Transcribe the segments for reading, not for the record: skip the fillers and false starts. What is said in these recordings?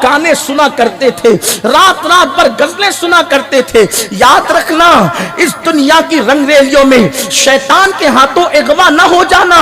گانے سنا کرتے تھے، رات رات بھر غزلیں سنا کرتے تھے۔ یاد رکھنا اس دنیا کی رنگ ریلیوں میں شیطان کے ہاتھوں اغوا نہ ہو جانا۔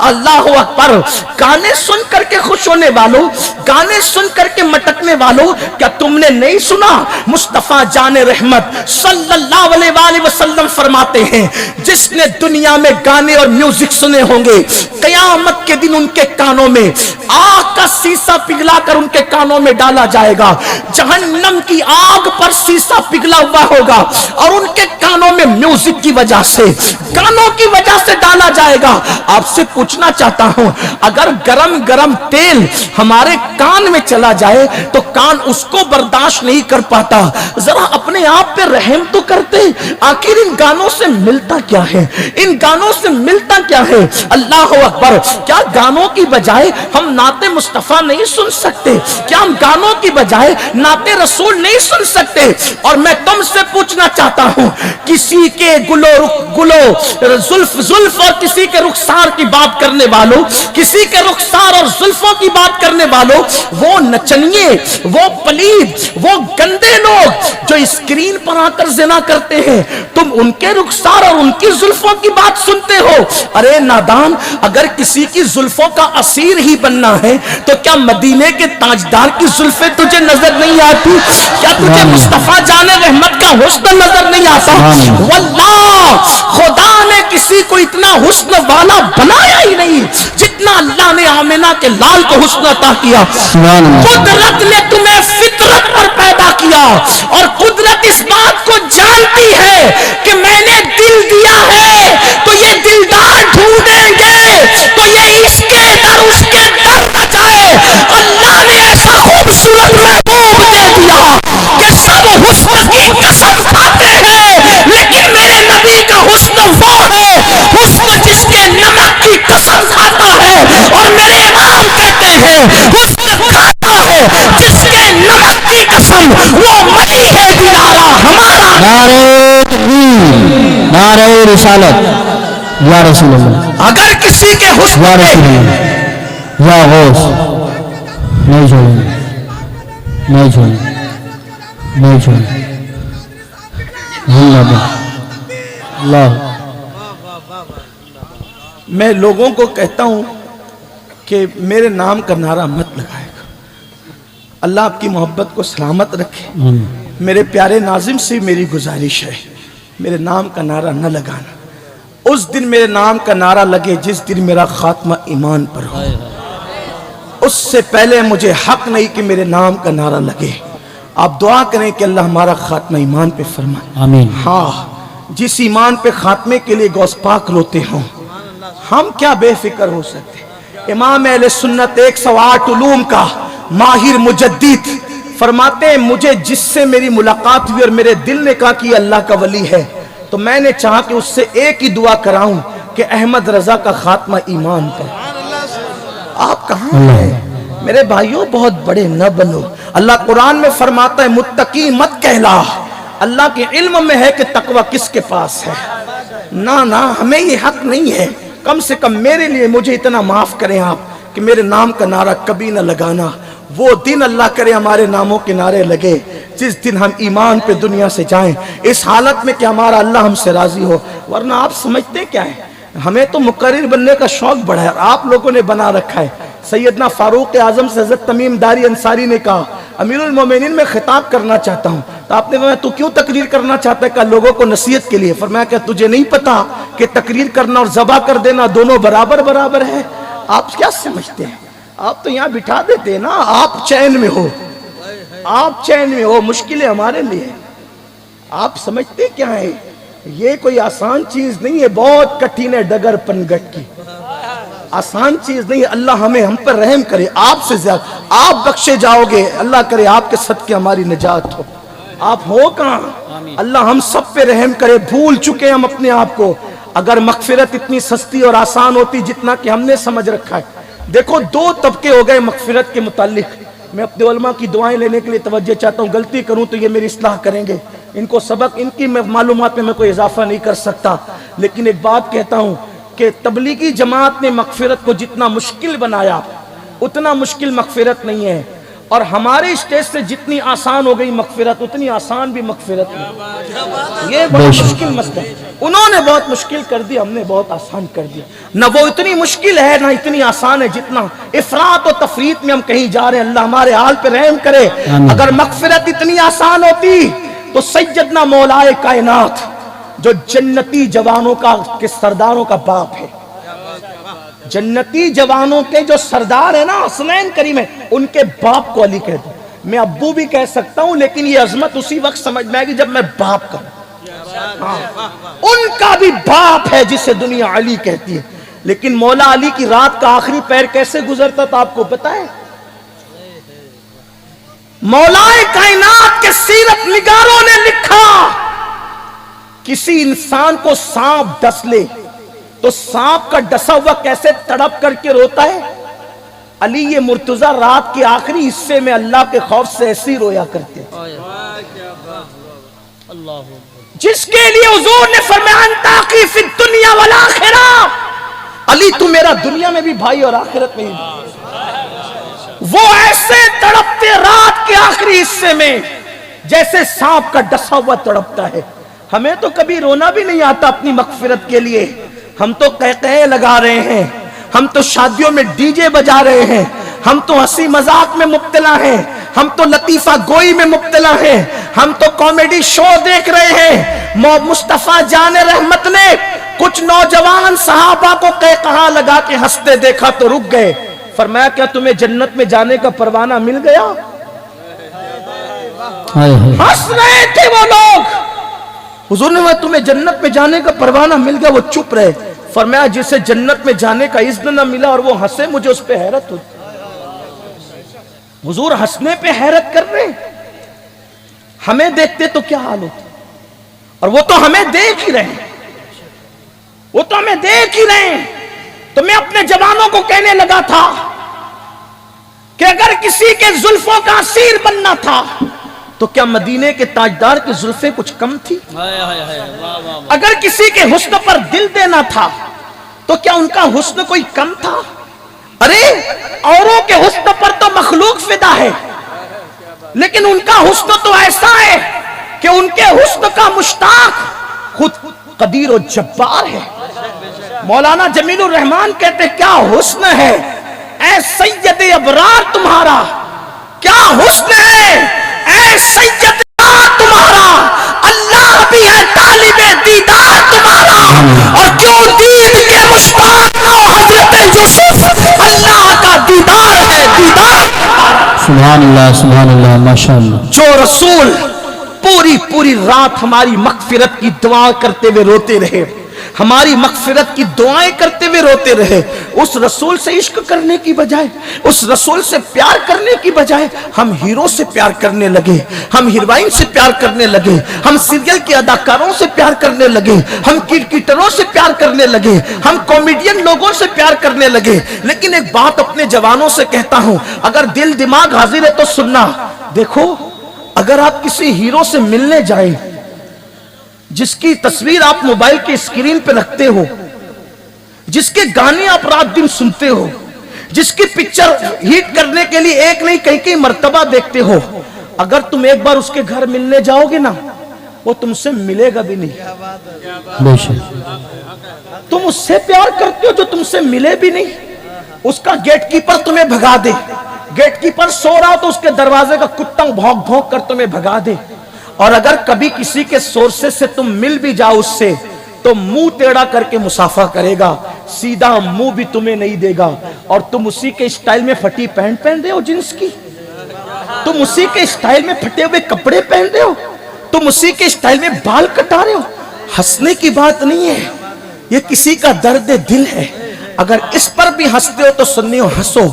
اللہ اکبر۔ گانے سن کر کے خوش ہونے والوں، گانے سن کر کے مٹکنے والوں، کیا تم نے نہیں سنا مصطفیٰ جان رحمت صلی اللہ علیہ وآلہ وسلم فرماتے ہیں جس نے دنیا میں گانے اور میوزک سنے ہوں گے، قیامت کے دن ان کے کانوں میں آگ کا سیسا پگھلا کر ان کے کانوں میں ڈالا جائے گا، جہنم کی آگ پر سیسا پگھلا ہوا ہوگا اور ان کے کانوں میں میوزک کی وجہ سے، گانوں کی وجہ سے ڈالا جائے گا۔ آپ سے پوچھنا چاہتا ہوں، اگر گرم گرم تیل ہمارے کان میں چلا جائے تو کان اس کو برداشت نہیں کر پاتا، ذرا اپنے آپ پہ رحم تو کرتے۔ آخر ان گانوں سے ملتا کیا ہے؟ ان گانوں سے ملتا کیا ہے؟ اللہ اکبر۔ کیا گانوں کی بجائے ہم نعت مصطفیٰ نہیں سن سکتے؟ کیا ہم گانوں کی بجائے نعت رسول نہیں سن سکتے؟ اور میں تم سے پوچھنا چاہتا ہوں، کسی کے زلف اور کسی کے رخسار کی بات کرنے والوں، کسی کے رخسار اور زلفوں کی بات کرنے والوں، وہ نچنیے، وہ پلید، وہ گندے لوگ جو اسکرین پر آ کر زنا کرتے ہیں، تم ان کے رخسار اور ان کی زلفوں کی بات سنتے ہو؟ ارے نادان، اگر کسی کی زلفوں کا اسیر ہی بننا ہے تو کیا مدینے کے تاجدار کی زلفیں تجھے نظر نہیں آتی؟ کیا تجھے مصطفیٰ جان رحمت کا حسن نظر نہیں آتا؟ واللہ خدا نے کسی کو اتنا حسن والا بنایا ہی نہیں جتنا اللہ نے آمنہ کے لال کو حسن عطا کیا۔ قدرت نے تمہیں فطرت پر پیدا کیا اور قدرت اس بات کو جانتی ہے کہ میں نے دل دیا ہے تو یہ دلدار ڈھونڈیں گے، تو یہ اس کے در اس کے در نہ جائے۔ اللہ نے ایسا خوبصورت محبوب دے دیا کہ سب حسن کی قسم کھاتے ہیں، لیکن میرے نبی کا حسن وہ ہے، حسن جس کے نمک کی قسم کھاتا ہے، اور میرے امام کہتے ہیں حسن کھاتا ہے جس کے نمک کی قسم، وہ مری ہے دلارا ہمارا۔ نعرہ تکبیر، نعرہ رسالت، یا رسول اللہ، اگر کسی کے حسن یا رسول اللہ، یا غوث، نہیں چھوڑیں گے، نہیں چھوڑیں گے، نہیں چھوڑیں گے، اللہ۔ میں لوگوں کو کہتا ہوں کہ میرے نام کا نعرہ مت لگائے گا۔ اللہ آپ کی محبت کو سلامت رکھے۔ میرے پیارے ناظم سے میری گزارش ہے، میرے نام کا نعرہ نہ لگانا۔ اس دن میرے نام کا نعرہ لگے جس دن میرا خاتمہ ایمان پر ہو، اس سے پہلے مجھے حق نہیں کہ میرے نام کا نعرہ لگے۔ آپ دعا کریں کہ اللہ ہمارا خاتمہ ایمان پہ فرمائے۔ آمین۔ ہاں، جس ایمان پہ خاتمے کے لیے غوث پاک روتے ہوں، ہم کیا بے فکر ہو سکتے؟ امام اہل سنت 108 علوم کا ماہر مجدد فرماتے ہیں مجھے جس سے میری ملاقات ہوئی اور میرے دل نے کہا کہ یہ اللہ کا ولی ہے، تو میں نے چاہا کہ اس سے ایک ہی دعا کراؤں کہ احمد رضا کا خاتمہ ایمان پر۔ آپ کہاں ہیں میرے بھائیوں؟ بہت بڑے نہ بنو۔ اللہ قرآن میں فرماتا ہے متقی مت کہلا۔ اللہ کے علم میں ہے کہ تقوی کس کے پاس ہے۔ نہ ہمیں یہ حق نہیں ہے۔ کم سے کم میرے لیے مجھے اتنا معاف کریں آپ کہ میرے نام کا نعرہ کبھی نہ لگانا۔ وہ دن اللہ کرے ہمارے ناموں کے نعرے لگے جس دن ہم ایمان پہ دنیا سے جائیں اس حالت میں کہ ہمارا اللہ ہم سے راضی ہو۔ ورنہ آپ سمجھتے کیا ہے؟ ہمیں تو مقرر بننے کا شوق بڑھا ہے، آپ لوگوں نے بنا رکھا ہے۔ سیدنا فاروق اعظم سے حضرت تمیم داری انصاری نے کہا امیر المومنین میں خطاب کرنا چاہتا ہوں، تو آپ نے کہا تو کیوں تقریر کرنا چاہتا ہے؟ کہ لوگوں کو نصیحت کے لیے۔ فرمایا کہ تجھے نہیں پتا کہ تقریر کرنا اور ذبح کر دینا دونوں برابر ہے؟ آپ کیا سمجھتے ہیں؟ آپ تو یہاں بٹھا دیتے ہیں نا، آپ چین میں ہو، آپ چین میں ہو، مشکلیں ہمارے لیے۔ آپ سمجھتے کیا ہے؟ یہ کوئی آسان چیز نہیں ہے، بہت کٹھن ہے ڈگر پنگٹ کی، آسان چیز نہیں ہے۔ اللہ ہم پر رحم کرے، آپ سے زیادہ آپ بخشے جاؤ گے، اللہ کرے آپ کے صدقے ہماری نجات ہو۔ آپ ہو کہاں؟ اللہ ہم سب پہ رحم کرے، بھول چکے ہم اپنے آپ کو۔ اگر مغفرت اتنی سستی اور آسان ہوتی جتنا کہ ہم نے سمجھ رکھا ہے۔ دیکھو دو طبقے ہو گئے مغفرت کے متعلق۔ میں اپنے علماء کی دعائیں لینے کے لیے توجہ چاہتا ہوں، غلطی کروں تو یہ میری اصلاح کریں گے، ان کو سبق، ان کی معلومات میں کوئی اضافہ نہیں کر سکتا، لیکن ایک بات کہتا ہوں کہ تبلیغی جماعت نے مغفرت کو جتنا مشکل بنایا اتنا مشکل مغفرت نہیں ہے۔ اور ہمارے اسٹیج سے جتنی آسان ہو گئی مغفرت اتنی آسان بھی مغفرت نہیں. یہ بہت مشکل مسئلہ ہے. انہوں نے بہت مشکل کر دی, ہم نے بہت آسان کر دیا. نہ وہ اتنی مشکل ہے نہ اتنی آسان ہے جتنا افراط و تفریط میں ہم کہیں جا رہے ہیں. اللہ ہمارے حال پہ رحم کرے. اگر مغفرت اتنی آسان ہوتی تو سیدنا مولائے کائنات جو جنتی جوانوں کے سرداروں کا باپ ہے, جنتی جوانوں کے جو سردار ہیں نا حسنین کریم ہے, ان کے باپ کو علی کہہ دوں. میں ابو بھی کہہ سکتا ہوں لیکن یہ عظمت اسی وقت سمجھ میں آئے گی جب میں باپ کہوں. ان کا بھی باپ ہے جسے دنیا علی کہتی ہے. لیکن مولا علی کی رات کا آخری پیر کیسے گزرتا تھا آپ کو پتا ہے؟ مولا کائنات کے سیرت نگاروں نے لکھا کسی انسان کو سانپ ڈس لے تو سانپ کا ڈسا ہوا کیسے تڑپ کر کے روتا ہے. علی یہ مرتضی رات کے آخری حصے میں اللہ کے خوف سے ایسی رویا کرتے جس کے لیے حضور نے فرمایا انتا کی فی الدنیا والآخرہ, علی تو میرا دنیا میں بھی بھائی اور آخرت میں بھی. وہ ایسے تڑپتے رات کے آخری حصے میں جیسے سانپ کا ڈسا ہوا تڑپتا ہے. ہمیں تو کبھی رونا بھی نہیں آتا اپنی مغفرت کے لیے. ہم تو قہقہے لگا رہے ہیں, ہم تو شادیوں میں ڈی جے بجا رہے ہیں, ہم تو ہنسی مذاق میں مبتلا ہیں, ہم تو لطیفہ گوئی میں مبتلا ہیں, ہم تو کامیڈی شو دیکھ رہے ہیں. مصطفیٰ جان رحمت نے کچھ نوجوان صحابہ کو قہقہا لگا کے ہنستے دیکھا تو رک گئے. فرمایا کیا تمہیں جنت میں جانے کا پروانہ مل گیا؟ ہنس رہے تھے وہ لوگ. حضور نے تمہیں جنت میں جانے کا پروانہ مل گیا, وہ چپ رہے. فرمایا جسے جنت میں جانے کا اذن نہ ملا اور وہ ہنسے مجھے اس پہ حیرت ہوتی. حضور ہنسنے پہ حیرت کر رہے, ہمیں دیکھتے تو کیا حال ہوتا. اور وہ تو ہمیں دیکھ ہی رہے ہیں, وہ تو ہمیں دیکھ ہی رہے ہیں. تو میں اپنے جوانوں کو کہنے لگا تھا کہ اگر کسی کے زلفوں کا اسیر بننا تھا تو کیا مدینے کے تاجدار کی زلفیں کچھ کم تھی؟ اگر کسی کے حسن پر دل دینا تھا تو کیا ان کا حسن کوئی کم تھا؟ ارے اوروں کے حسن پر تو مخلوق فدا ہے, لیکن ان کا حسن تو ایسا ہے کہ ان کے حسن کا مشتاق خود قدیر و جبار ہے. مولانا جمیل الرحمان کہتے ہیں کیا حسن ہے اے سید ابرار تمہارا, کیا حسن ہے اے سید تمہارا, اللہ بھی ہے طالب دیدار تمہارا, اور کیوں دید کے مشتاق نہ ہو حضرت یوسف, اللہ کا دیدار ہے دیدار. سبحان اللہ ماشاءاللہ. جو رسول پوری رات ہماری مغفرت کی دعا کرتے ہوئے روتے رہے, ہماری مغفرت کی دعائیں کرتے ہوئے روتے رہے, اس رسول سے عشق کرنے کی بجائے, اس رسول سے پیار کرنے کی بجائے ہم ہیرو سے پیار کرنے لگے, ہم ہیروئن سے پیار کرنے لگے, ہم سیریل کے اداکاروں سے پیار کرنے لگے, ہم کرکٹروں سے پیار کرنے لگے, ہم کامیڈین لوگوں سے پیار کرنے لگے. لیکن ایک بات اپنے جوانوں سے کہتا ہوں, اگر دل دماغ حاضر ہے تو سننا. دیکھو اگر آپ کسی ہیرو سے ملنے جائیں جس کی تصویر آپ موبائل کے اسکرین پہ رکھتے ہو, جس کے گانے آپ رات دن سنتے ہو, جس کی پکچر ہٹ کرنے کے لیے ایک نہیں کئی مرتبہ دیکھتے ہو, اگر تم ایک بار اس کے گھر ملنے جاؤ گے نا وہ تم سے ملے گا بھی نہیں. تم اس سے پیار کرتے ہو جو تم سے ملے بھی نہیں. اس کا گیٹ کیپر تمہیں بھگا دے, گیٹ کیپر سو رہا ہو تو اس کے دروازے کا کتا بھونک بھونک کر تمہیں بھگا دے. اور اگر کبھی کسی کے سورسز سے تم مل بھی جاؤ اس سے تو منہ ٹیڑھا کر کے مسافہ کرے گا, سیدھا منہ بھی تمہیں نہیں دے گا. اور تم اسی کے اسٹائل میں پھٹی پینٹ پہن رہے ہو جنس کی, تم اسی کے اسٹائل میں پھٹے ہوئے کپڑے پہن رہے ہو, تم اسی کے اسٹائل میں بال کٹا رہے ہو. ہنسنے کی بات نہیں ہے, یہ کسی کا درد دل ہے. اگر اس پر بھی ہنستے ہو تو سننے ہو ہنسو,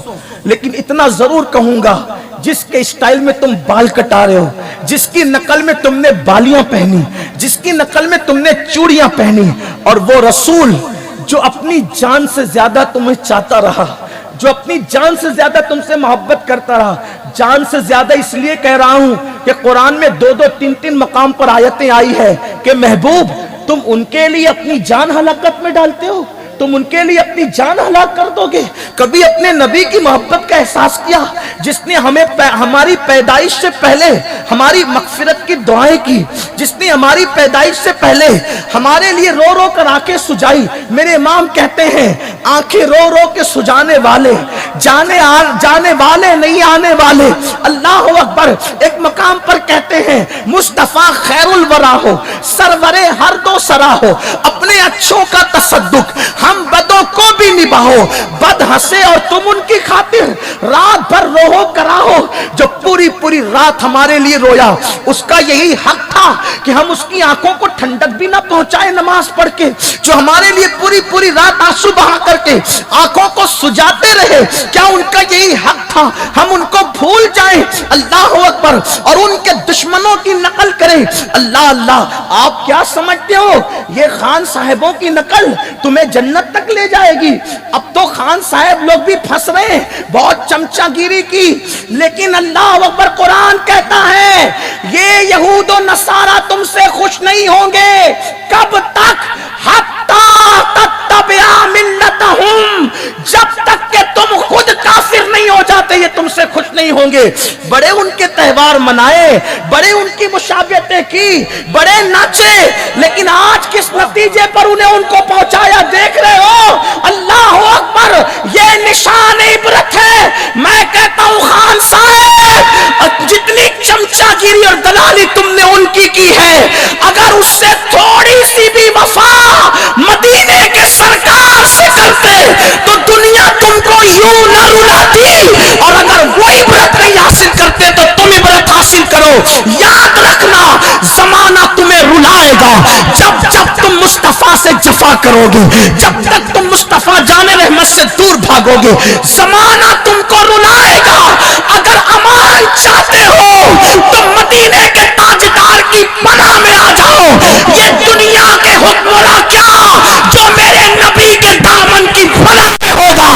لیکن اتنا ضرور کہوں گا جس کے اسٹائل میں تم بال کٹا رہے ہو, جس کی نقل میں تم نے بالیاں پہنی, جس کی نقل میں تم نے چوڑیاں پہنی, اور وہ رسول جو اپنی جان سے زیادہ تمہیں چاہتا رہا, جو اپنی جان سے زیادہ تم سے محبت کرتا رہا. جان سے زیادہ اس لیے کہہ رہا ہوں کہ قرآن میں 2-3 مقام پر آیتیں آئی ہے کہ محبوب تم ان کے لیے اپنی جان ہلاکت میں ڈالتے ہو, تم ان کے لیے اپنی جان ہلاک کر دو گے؟ کبھی اپنے نبی کی محبت کا احساس کیا جس نے ہمیں ہماری پیدائش سے پہلے ہماری مغفرت کی دعائیں کی، جس نے ہماری پیدائش سے پہلے ہمارے لیے رو رو کر آنکھیں سجائی؟ میرے امام کہتے ہیں آنکھیں رو رو کے سجانے والے جانے والے نہیں آنے والے۔ اللہ اکبر۔ ایک مقام پر کہتے ہیں مصطفیٰ خیر الورا ہو، سرورے ہر دو سرا ہو، اپنے اچھوں کا تصدق ہم بدوں کو بھی نبھاؤ، بد ہنسے اور تم ان کی خاطر رات بھر روہو کراہو۔ جو پوری پوری رات ہمارے لیے رویا اس کا یہی حق تھا کہ ہم اس کی آنکھوں کو ٹھنڈک بھی نہ پہنچائے نماز پڑھ کے۔ جو ہمارے لیے پوری پوری رات آنسو بہا کر کے آنکھوں کو سجاتے رہے، کیا ان کا یہی حق تھا ہم ان کو بھول جائیں؟ اللہ اکبر۔ اور ان کے دشمنوں کی نقل کریں۔ اللہ اللہ، آپ کیا سمجھتے ہو یہ خان صاحبوں کی نقل تمہیں جنت تک لے جائے گی؟ اب تو خان صاحب لوگ بھی پھنس رہے ہیں بہت چمچا گیری کی، لیکن اللہ اکبر قرآن کہتا ہے یہ یہود و نصارہ تم سے خوش نہیں ہوں گے۔ کب تک؟ حتی تتبع ملتہم، جب تک کہ تم خود کافر نہیں ہو جاتے یہ تم سے خوش نہیں ہوں گے۔ بڑے ان کے تہوار منائے، بڑے ان کی مشابہتیں کی، بڑے ناچے، لیکن آج کس نتیجے پر انہیں ان کو پہنچایا دیکھ رہے ہو؟ اللہ اکبر۔ یہ نشان عبرت ہے۔ میں کہتا ہوں خان صاحب جتنی چمچا گیری اور دلالی تم نے ان کی ہے، اگر اس سے تھوڑی سی بھی وفا مدینے کے سرکار سے کرتے تو دنیا تم کو یوں نہ رلاتی، اور اگر وہ عبرت نہیں حاصل کرتے تو تم عبرت حاصل کرو۔ یاد رکھنا زمانہ تمہیں رلائے گا جب جب تم مصطفیٰ سے جفا کرو گے، جب تک تم مصطفیٰ جان رحمت سے دور بھاگو گے زمانہ تم کو رلائے گا۔ اگر امان چاہتے ہو تو مدینے کے تاجدار کی پناہ میں آ جاؤ۔ یہ دنیا کے حکمراں کیا جو میرے نبی کے دامن کی پناہ میں ہوگا،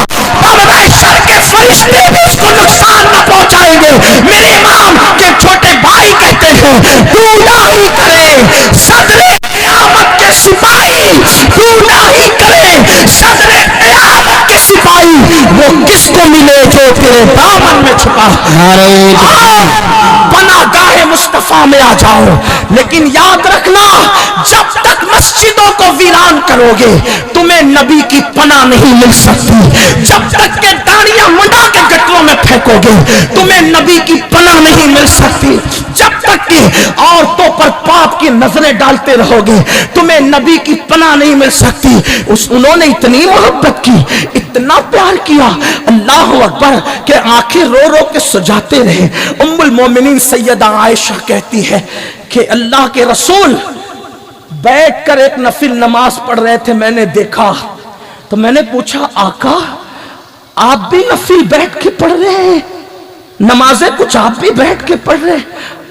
شر کے فرشتے بھی اس کو نقصان نہ پہنچائیں گے۔ میرے امام کے چھوٹے بھائی کہتے ہیں ڈھونڈا ہی کرے صدر قیامت کے سپاہی، ڈھونڈا ہی کرے صدر قیامت کے سپاہی، وہ کس کو ملے جو تیرے دامن میں چھپا۔ پناہ گاہ مصطفیٰ میں آ جاؤ، لیکن یاد رکھنا جب تک مسجدوں کو ویران کرو گے تمہیں نبی کی پناہ نہیں مل سکتی۔ جب تک کہ داڑیاں منڈا کے گٹروں میں پھینکو گے تمہیں نبی کی پناہ نہیں مل سکتی۔ جب تک کہ عورتوں پر پاپ کی نظریں ڈالتے رہو گے تمہیں نبی کی پناہ نہیں مل سکتی۔ انہوں نے اتنی محبت کی، اتنا پیار کیا، اللہ اکبر، کہ آنکھیں رو رو کے سجاتے رہے۔ ام المومنین سیدہ عائشہ کہتی ہے کہ اللہ کے رسول بیٹھ کر ایک نفل نماز پڑھ رہے تھے، میں نے دیکھا تو میں نے پوچھا آقا آپ بھی نفل بیٹھ کے پڑھ رہے ہیں؟ نمازیں کچھ آپ بھی بیٹھ کے پڑھ رہے ہیں؟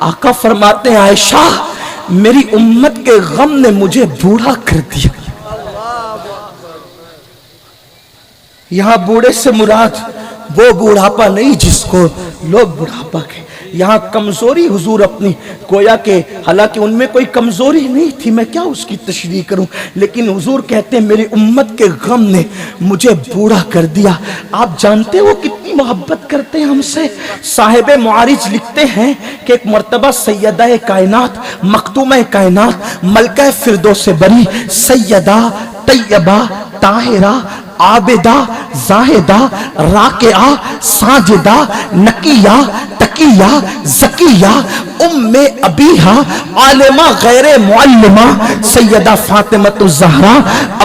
آقا فرماتے ہیں عائشہ میری امت کے غم نے مجھے بوڑھا کر دیا۔ یہاں بوڑھے سے مراد وہ بوڑھاپا نہیں جس کو لوگ بڑھاپا کہتے، یہاں کمزوری حضور اپنی گویا کہ حالانکہ ان میں کوئی کمزوری نہیں تھی، میں کیا اس کی تشریح کروں، لیکن حضور کہتے ہیں میری امت کے غم نے مجھے بوڑھا کر دیا۔ آپ جانتے ہو کتنی محبت کرتے ہیں ہم سے۔ صاحب معارج لکھتے ہیں کہ ایک مرتبہ سیدہ کائنات مخدومہ کائنات ملکہ فردوس بری سیدہ طیبہ طاہرہ عابدہ زاہدہ راکعہ ساجدہ نقیہ تقیہ زکیہ ام ابیہا عالمہ غیر معلمہ سیدہ فاطمۃ الزہرا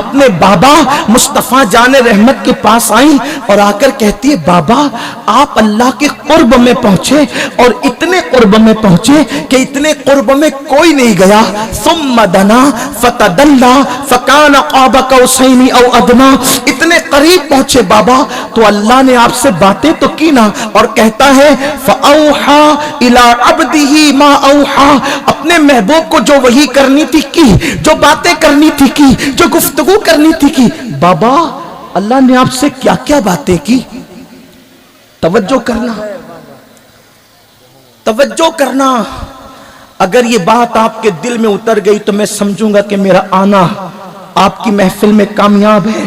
اپنے بابا مصطفیٰ جان رحمت کے پاس آئیں اور آ کر کہتی ہے بابا آپ اللہ کے قرب میں پہنچے، اور اتنے قرب میں پہنچے کہ اتنے قرب میں کوئی نہیں گیا۔ ثم دنا فتدلا فکان قاب قوسین او ادنا، اتنے قریب پہنچے بابا تو اللہ نے آپ سے باتیں تو کی نا، اور کہتا ہے فاوحا الی عبدہ ما اوحا، اپنے محبوب کو جو وحی کرنی تھی کی، جو باتیں کرنی تھی کی، جو گفتگو کرنی تھی کی۔ بابا اللہ نے آپ سے کیا کیا باتیں کی؟ توجہ کرنا، توجہ کرنا۔ اگر یہ بات آپ کے دل میں اتر گئی تو میں سمجھوں گا کہ میرا آنا آپ کی محفل میں کامیاب ہے،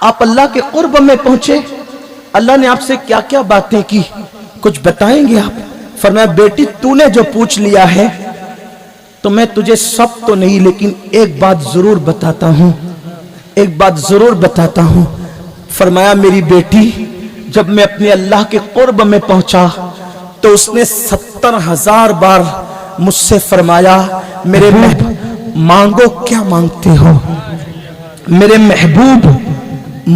آپ اللہ کے قرب میں پہنچے, اللہ نے آپ سے کیا کیا باتیں کی, کچھ بتائیں گے آپ؟ فرمایا بیٹی تو نے جو پوچھ لیا ہے تو میں تجھے سب تو نہیں لیکن ایک بات ضرور بتاتا ہوں, ایک بات ضرور بتاتا ہوں. فرمایا میری بیٹی جب میں اپنے اللہ کے قرب میں پہنچا تو اس نے 70,000 بار مجھ سے فرمایا میرے محبوب مانگو کیا مانگتے ہو, میرے محبوب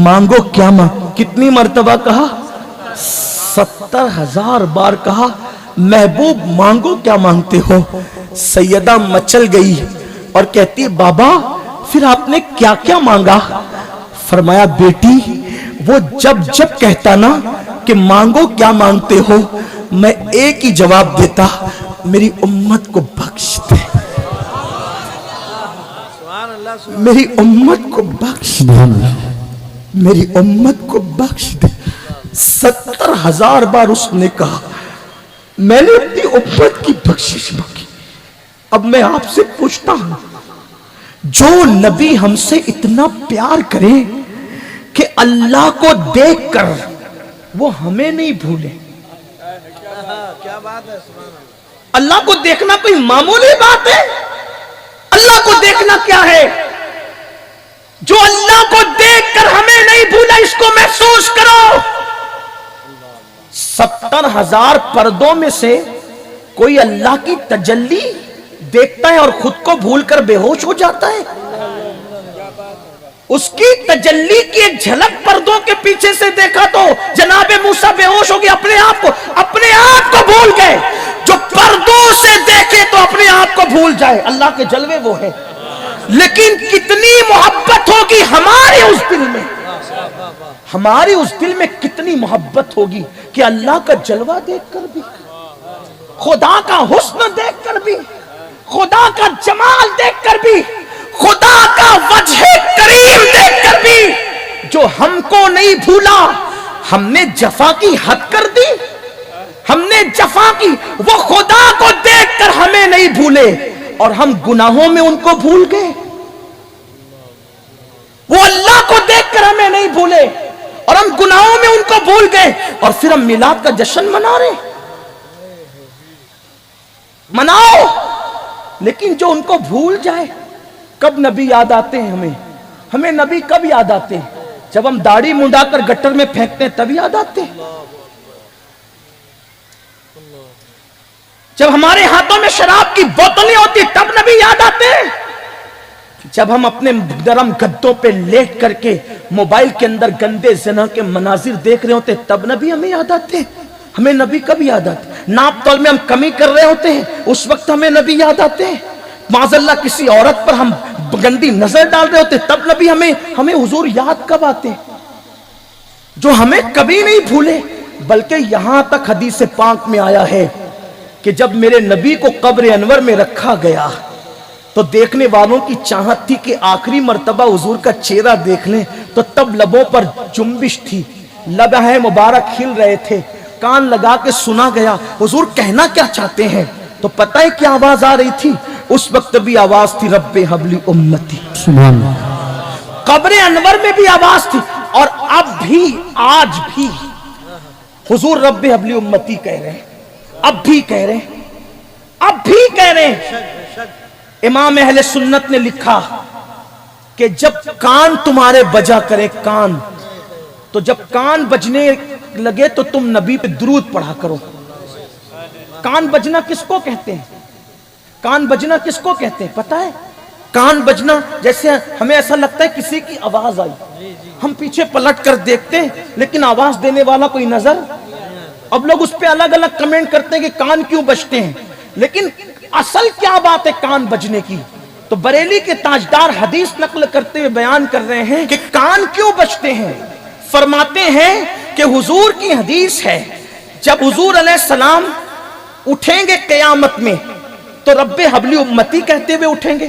مانگو کیا کتنی مرتبہ کہا؟ 70,000 بار کہا محبوب مانگو کیا مانگتے ہو. سیدہ مچل گئی اور کہتی بابا پھر آپ نے کیا کیا مانگا؟ فرمایا بیٹی وہ جب جب کہتا نا کہ مانگو کیا مانگتے ہو میں ایک ہی جواب دیتا, میری امت کو بخش دے, میری امت کو بخش دے, میری امت کو بخش دے. 70,000 بار اس نے کہا میں نے اپنی امت کی بخشش مانگی. اب میں آپ سے پوچھتا ہوں جو نبی ہم سے اتنا پیار کرے کہ اللہ کو دیکھ کر وہ ہمیں نہیں بھولے, اللہ کو دیکھنا کوئی معمولی بات ہے؟ اللہ کو دیکھنا کیا ہے؟ جو اللہ کو دیکھ کر ہمیں نہیں بھولا اس کو محسوس کرو. 70,000 پردوں میں سے کوئی اللہ کی تجلی دیکھتا ہے اور خود کو بھول کر بے ہوش ہو جاتا ہے؟ اس کی تجلی کی ایک جھلک پردوں کے پیچھے سے دیکھا تو جناب موسیٰ بے ہوش ہو گئے, اپنے آپ کو بھول گئے. جو پردوں سے دیکھے تو اپنے آپ کو بھول جائے, اللہ کے جلوے وہ ہے. لیکن کتنی محبت ہوگی ہمارے اس دل میں, ہماری اس دل میں کتنی محبت ہوگی کہ اللہ کا جلوہ دیکھ کر بھی, خدا کا حسن دیکھ کر بھی, خدا کا جمال دیکھ کر بھی, خدا کا وجہ کریم دیکھ کر بھی جو ہم کو نہیں بھولا, ہم نے جفا کی حد کر دی, ہم نے جفا کی. وہ خدا کو دیکھ کر ہمیں نہیں بھولے اور ہم گناہوں میں ان کو بھول گئے. وہ اللہ کو دیکھ کر ہمیں نہیں بھولے اور ہم گناہوں میں ان کو بھول گئے اور پھر ہم میلاد کا جشن منا رہے. مناؤ, لیکن جو ان کو بھول جائے. کب نبی یاد آتے ہیں ہمیں نبی کب یاد آتے ہیں؟ جب ہم داڑھی منڈا کر گٹر میں پھینکتے ہیں تب یاد آتے ہیں. جب ہمارے ہاتھوں میں شراب کی بوتلیں ہوتی تب نبی یاد آتے ہیں. جب ہم اپنے نرم گدوں پہ لیٹ کر کے موبائل کے اندر گندے زنا کے مناظر دیکھ رہے ہوتے تب نبی ہمیں یاد آتے ہیں. ہمیں نبی کب یاد آتے ہیں؟ ناپ تول میں ہم کمی کر رہے ہوتے ہیں اس وقت ہمیں نبی یاد آتے ہیں. معاذ اللہ کسی عورت پر ہم گندی نظر ڈال رہے ہوتے تب نبی ہمیں حضور یاد کب آتے ہیں؟ جو ہمیں کبھی نہیں بھولے. بلکہ یہاں تک حدیث پاک میں آیا ہے کہ جب میرے نبی کو قبر انور میں رکھا گیا تو دیکھنے والوں کی چاہت تھی کہ آخری مرتبہ حضور کا چہرہ دیکھ لیں, تو تب لبوں پر جنبش تھی, لب ہے مبارک کھل رہے تھے, کان لگا کے سنا گیا حضور کہنا کیا چاہتے ہیں. تو پتہ ہے کیا آواز آ رہی تھی اس وقت؟ بھی آواز تھی رب حبلی امتی. سبحان اللہ. قبر انور میں بھی آواز تھی اور اب بھی آج بھی حضور رب حبلی امتی کہہ رہے ہیں, اب بھی کہہ رہے ہیں, اب بھی کہہ رہے ہیں. امام اہل سنت نے لکھا کہ جب کان تمہارے بجا کرے کان, تو جب کان بجنے لگے تو تم نبی پہ درود پڑھا کرو. کان بجنا کس کو کہتے ہیں؟ کان بجنا کس کو کہتے ہیں پتہ ہے؟ کان بجنا جیسے ہمیں ایسا لگتا ہے کسی کی آواز آئی, ہم پیچھے پلٹ کر دیکھتے ہیں لیکن آواز دینے والا کوئی نظر. اب لوگ اس پہ الگ الگ کمنٹ کرتے ہیں کہ کان کیوں بجتے ہیں, لیکن اصل کیا بات ہے کان بجنے کی؟ تو بریلی کے تاجدار حدیث نقل کرتے ہوئے بیان کر رہے ہیں کہ کان کیوں بجتے ہیں. فرماتے ہیں کہ حضور کی حدیث ہے جب حضور علیہ السلام اٹھیں گے قیامت میں تو رب حبلی امتی کہتے ہوئے اٹھیں گے,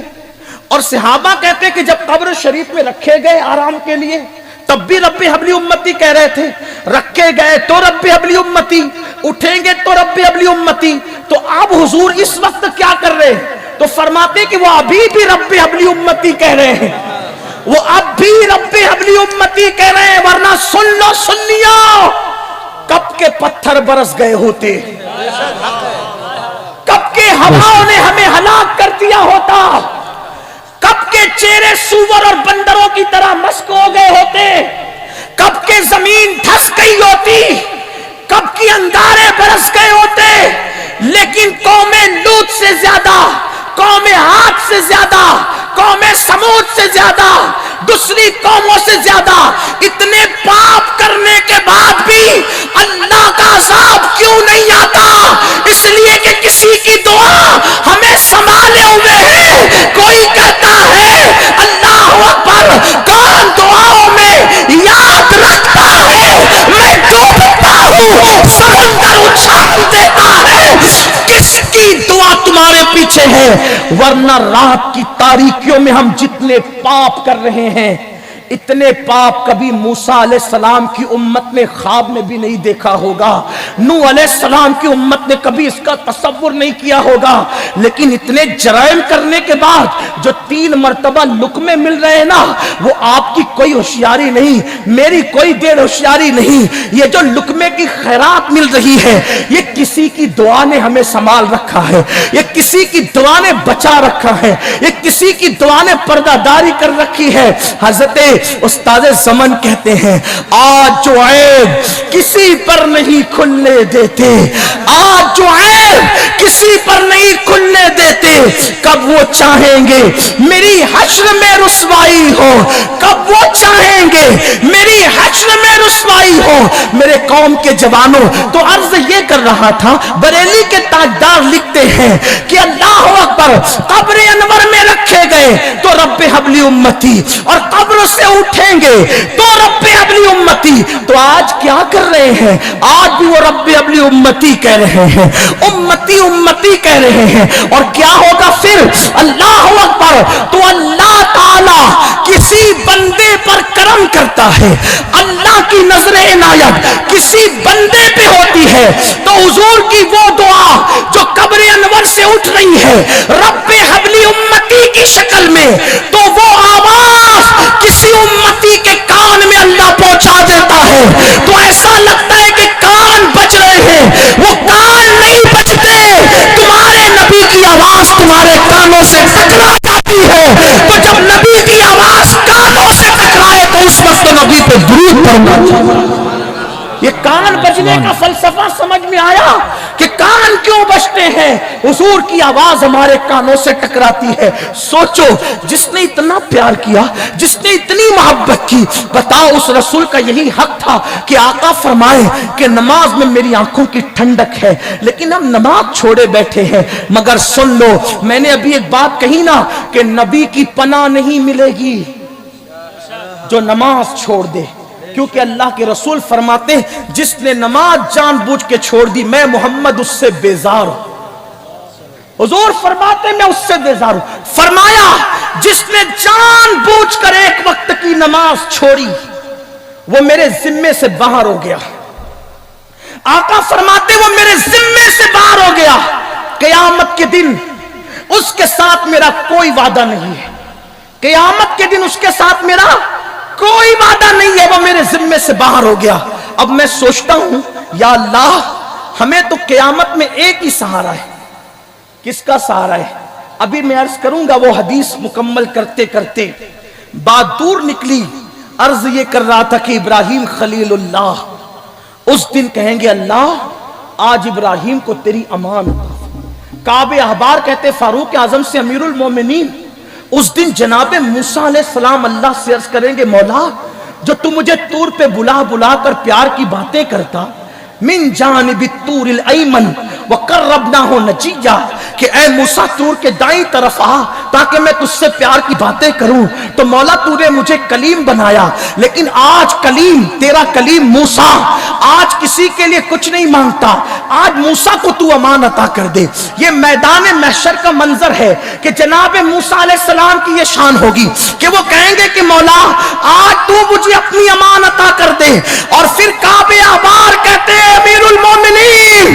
اور صحابہ کہتے ہیں کہ جب قبر شریف میں رکھے گئے آرام کے لیے تب بھی رب حبلی امتی کہہ رہے تھے, رکھے گئے تو رب حبلی امتی, اٹھیں گے تو رب حبلی امتی. تو اب حضور اس وقت کیا کر رہے ہیں؟ تو فرماتے کہ وہ ابھی بھی رب حبلی امتی کہہ رہے ہیں. وہ اب بھی رب حبلی امتی کہہ رہے ہیں، ورنہ سن لو سنیوں، کب کے پتھر برس گئے ہوتے، کب کے ہواؤں نے ہمیں ہلاک کر دیا ہوتا، کب کے چہرے سور اور بندروں کی طرح مسک ہو گئے ہوتے، کب کے زمین دھس گئی ہوتی، کب کی انگارے برس گئے ہوتے، لیکن قوم لوط سے زیادہ، قوم عاد سے زیادہ، قوم سمود سے زیادہ، دوسری قوموں سے زیادہ اتنے پاپ کرنے کے بعد بھی اللہ کا عذاب کیوں نہیں آتا؟ اس لیے کہ کسی کی دعا ہمیں سنبھالے ہوئے ہے۔ کوئی کہتا ہے اللہ اکبر، کون دعاؤں میں یاد رکھتا ہے؟ میں ڈوبتا ہوں، سمندر اچھال دیتا ہے، کس کی دعا تمہارے پیچھے ہے؟ ورنہ رات کی تاریکیوں میں ہم جتنے پاپ کر رہے ہیں، اتنے پاپ کبھی موسیٰ علیہ السلام کی امت نے خواب میں بھی نہیں دیکھا ہوگا، نوح علیہ السلام کی امت نے کبھی اس کا تصور نہیں کیا ہوگا، لیکن اتنے جرائم کرنے کے بعد جو 3 مرتبہ لقمے مل رہے ہیں نا، وہ آپ کی کوئی ہوشیاری نہیں، میری کوئی دیر ہوشیاری نہیں، یہ جو لقمے کی خیرات مل رہی ہے، یہ کسی کی دعا نے ہمیں سنبھال رکھا ہے، یہ کسی کی دعا نے بچا رکھا ہے، یہ کسی کی دعا نے پردہ داری کر رکھی ہے۔ حضرت استاد زمن کہتے ہیں، آج جو عیب کسی پر نہیں کھلنے دیتے، آج جو عیب کسی پر نہیں کھلنے دیتے، کب وہ چاہیں گے میری حشر میں رسوائی ہو، کب وہ چاہیں گے میری حشر میں رسوائی ہو۔ میرے قوم کے جوانوں، تو عرض یہ کر رہا تھا، بریلی کے تاجدار لکھتے ہیں کہ اللہ اکبر، قبر انور میں رکھے گئے تو رب حبلی امتی، اور قبر سے اٹھیں گے تو رب حبلی امتی۔ تو آج کیا کر رہے ہیں؟ آج بھی وہ رب حبلی امتی کہہ رہے ہیں، امتی امتی کہہ رہے ہیں، اور کیا ہوگا پھر؟ اللہ اکبر، تو اللہ تعالی کسی بندے پر کرم کرتا ہے، اللہ کی نظر عنایت کسی بندے پہ ہوتی ہے، تو حضور کی وہ دعا جو قبر انور سے اٹھ رہی ہے رب حبلی امتی کی شکل میں، تو وہ آواز کسی امتی کے کان میں اللہ پہنچا دیتا ہے، تو ایسا لگتا ہے کہ کان بج رہے ہیں، وہ کان نہیں بجتے، تمہارے نبی کی آواز تمہارے کانوں سے ٹکرا جاتی ہے، تو جب نبی کی آواز کانوں سے ٹکرائے تو اس وقت نبی پہ درود پڑھنا چاہیے۔ یہ کان بجنے کا فلسفہ سمجھ میں آیا کہ کان کیوں بجتے ہیں؟ حضور کی آواز ہمارے کانوں سے ٹکراتی ہے۔ سوچو، جس نے اتنا پیار کیا، جس نے اتنی محبت کی، بتاؤ اس رسول کا یہی حق تھا کہ آقا فرمائے کہ نماز میں میری آنکھوں کی ٹھنڈک ہے، لیکن ہم نماز چھوڑے بیٹھے ہیں۔ مگر سن لو، میں نے ابھی ایک بات کہی نا کہ نبی کی پناہ نہیں ملے گی جو نماز چھوڑ دے، کیونکہ اللہ کے رسول فرماتے ہیں جس نے نماز جان بوجھ کے چھوڑ دی، میں محمد اس سے بیزار ہوں۔ حضور فرماتے ہیں میں اس سے بیزار ہوں۔ فرمایا جس نے جان بوجھ کر ایک وقت کی نماز چھوڑی وہ میرے ذمے سے باہر ہو گیا۔ آقا فرماتے وہ میرے ذمے سے باہر ہو گیا، قیامت کے دن اس کے ساتھ میرا کوئی وعدہ نہیں ہے، قیامت کے دن اس کے ساتھ میرا کوئی وعدہ نہیں ہے، وہ میرے ذمے سے باہر ہو گیا۔ اب میں سوچتا ہوں یا اللہ، ہمیں تو قیامت میں ایک ہی سہارا ہے، کس کا سہارا ہے؟ ابھی میں عرض کروں گا، وہ حدیث مکمل کرتے کرتے بات دور نکلی۔ عرض یہ کر رہا تھا کہ ابراہیم خلیل اللہ اس دن کہیں گے اللہ آج ابراہیم کو تیری امان۔ کعب احبار کہتے فاروق اعظم سے امیر المومنین، اس دن جناب موسیٰ علیہ السلام اللہ سے عرض کریں گے مولا، جو تو مجھے طور پہ بلا بلا کر پیار کی باتیں کرتا، من جانب الطور الایمن وقربناہ نجیہ، کہ اے موسیٰ طور کے دائیں طرف آ تاکہ میں تجھ سے پیار کی باتیں کروں، تو مولا تو نے مجھے کلیم بنایا، لیکن آج کلیم تیرا کلیم موسیٰ آج کسی کے لیے کچھ نہیں مانگتا، آج موسیٰ کو تو امان عطا کر دے۔ یہ میدان محشر کا منظر ہے کہ جناب موسیٰ علیہ السلام کی یہ شان ہوگی کہ وہ کہیں گے کہ مولا آج تو مجھے اپنی امان عطا کر دے، اور پھر کعب احبار کہتے ہیں امیر المومنین